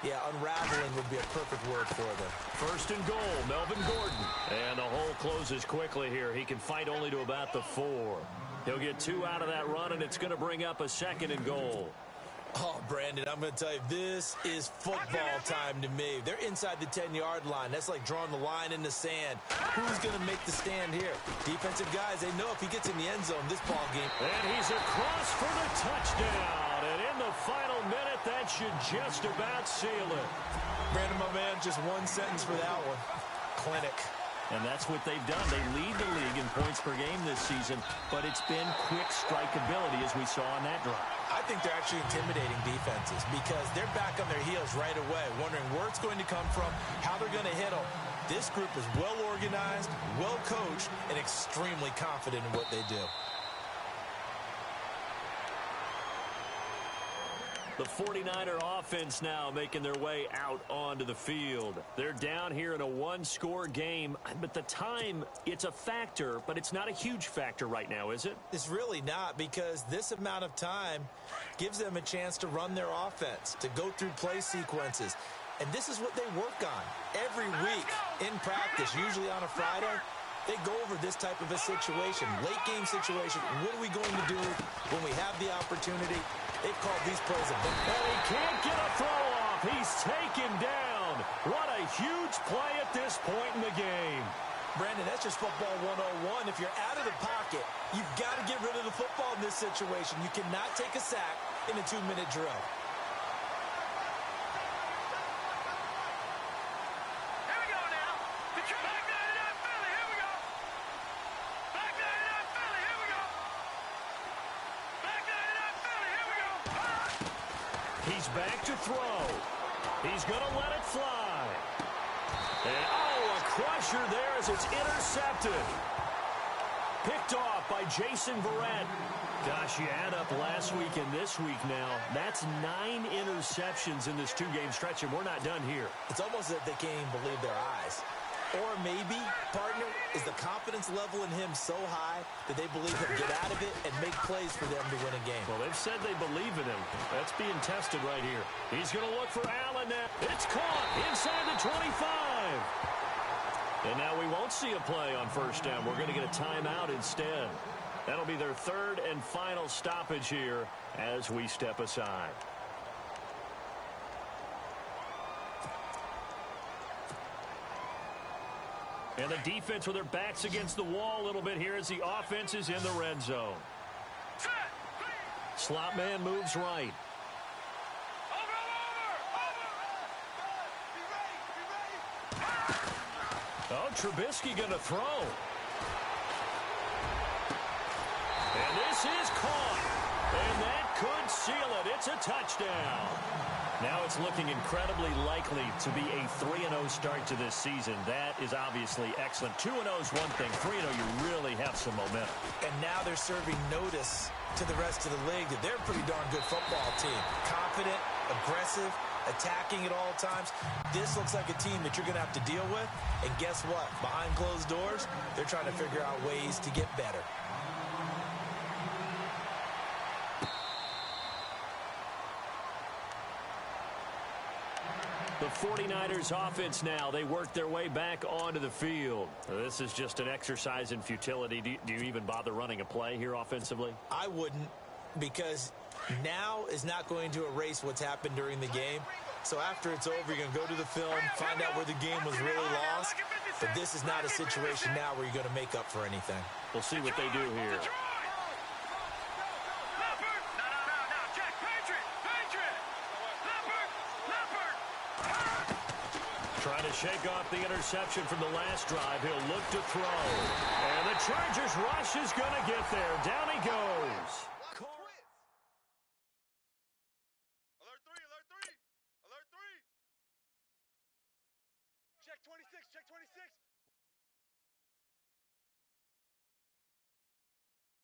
Speaker 2: Yeah, unraveling would be a perfect word for them.
Speaker 1: First and goal, Melvin Gordon. And the hole closes quickly here. He can fight only to about the 4. He'll get 2 out of that run, and it's going to bring up a second and goal.
Speaker 2: Oh, Brandon, I'm going to tell you, this is football time to me. They're inside the 10-yard line. That's like drawing the line in the sand. Who's going to make the stand here? Defensive guys, they know if he gets in the end zone this ball game.
Speaker 1: And he's across for the touchdown. And in the final minute, that should just about seal it.
Speaker 2: Brandon, my man, just one sentence for that one. Clinic.
Speaker 1: And that's what they've done. They lead the league in points per game this season, but it's been quick strike ability as we saw on that drive.
Speaker 2: I think they're actually intimidating defenses because they're back on their heels right away, wondering where it's going to come from, how they're going to hit them. This group is well organized, well coached, and extremely confident in what they do.
Speaker 1: The 49er offense now making their way out onto the field. They're down here in a one-score game, but the time, it's a factor, but it's not a huge factor right now, is it?
Speaker 2: It's really not, because this amount of time gives them a chance to run their offense, to go through play sequences. And this is what they work on every week in practice, usually on a Friday. They go over this type of a situation, late game situation. What are we going to do when we have the opportunity? They've called these plays a big play.
Speaker 1: And he can't get a throw off. He's taken down. What a huge play at this point in the game.
Speaker 2: Brandon, that's just football 101. If you're out of the pocket, you've got to get rid of the football in this situation. You cannot take a sack in a 2-minute drill.
Speaker 1: He's back to throw. He's going to let it fly. And, oh, a crusher there as it's intercepted. Picked off by Jason Verrett. Gosh, you add up last week and this week now. That's 9 interceptions in this 2-game stretch, and we're not done here.
Speaker 2: It's almost that they can't even believe their eyes. Or maybe, partner, is the confidence level in him so high that they believe he'll get out of it and make plays for them to win a game.
Speaker 1: Well, they've said they believe in him. That's being tested right here. He's going to look for Allen now. It's caught inside the 25. And now we won't see a play on first down. We're going to get a timeout instead. That'll be their third and final stoppage here as we step aside. And the defense with their backs against the wall a little bit here as the offense is in the red zone. Slot man moves right. Oh, Trubisky going to throw. And this is caught. And that could seal it. It's a touchdown. Now it's looking incredibly likely to be a 3-0 start to this season. That is obviously excellent. 2-0 is one thing. 3-0, you really have some momentum.
Speaker 2: And now they're serving notice to the rest of the league that they're a pretty darn good football team. Confident, aggressive, attacking at all times. This looks like a team that you're going to have to deal with. And guess what? Behind closed doors, they're trying to figure out ways to get better.
Speaker 1: The The 49ers offense now, they work their way back onto the field. This is just an exercise in futility. Do you even bother running a play here offensively?
Speaker 2: I wouldn't, because now is not going to erase what's happened during the game. So after it's over, you're going to go to the film, find out where the game was really lost. But this is not a situation now where you're going to make up for anything.
Speaker 1: We'll see what they do here. Trying to shake off the interception from the last drive. He'll look to throw. And the Chargers rush is going to get there. Down he goes.
Speaker 3: Alert 3, alert 3. Alert 3. Check 26, check 26.